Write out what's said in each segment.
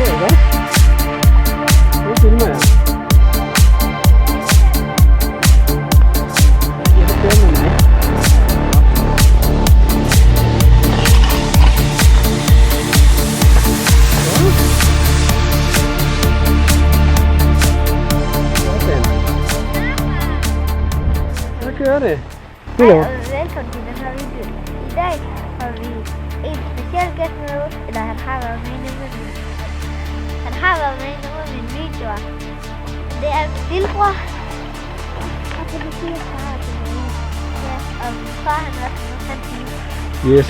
ser jeg godt. Nu filmer jeg. Jeg kan køre med mig. Så kører det. Hej og velkommen til den her video. I dag har vi en speciel gæst med ud, eller han har været med i nogle af mine. Han har været med i nogle af mine videoer. Det er min lillebror. Og så vil sige, at far til mig. Ja, og min far han er også med hans liv. Yes.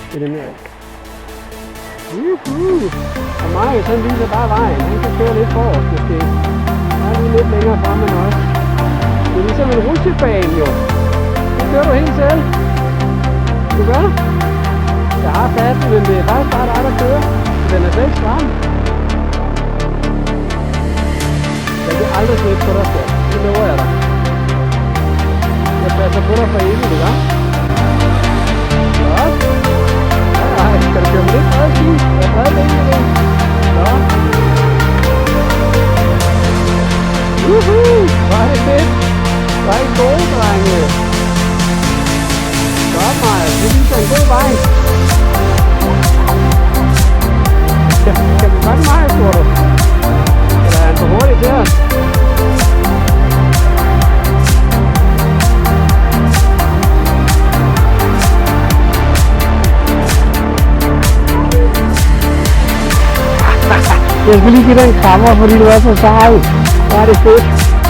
Det er det mere. Og Marius han viser bare vejen. Han kan køre lidt forrest måske. Der er lige lidt længere fremme end os. Det er ligesom en rutsjebane jo. Det kører du helt selv. Du gør? Jeg har sat den, men det er faktisk bare dig, der kører. Den er slet ikke stram. Jeg kan aldrig slippe på dig selv. Det lover jeg dig. Jeg passer på dig for evigt, ikke? Godt. Nej, skal du køre med lidt brede ski? Jeg er brede ben med det. Godt. Hvor er det fedt. Hvor er I gode, drenge. Godt, Maja. Det viser en god vej. Kan vi fange Maja, tror du? Eller er han for hurtig til os? Jeg skal lige give dig en krammer, fordi du er så sej. Hvor er det fedt.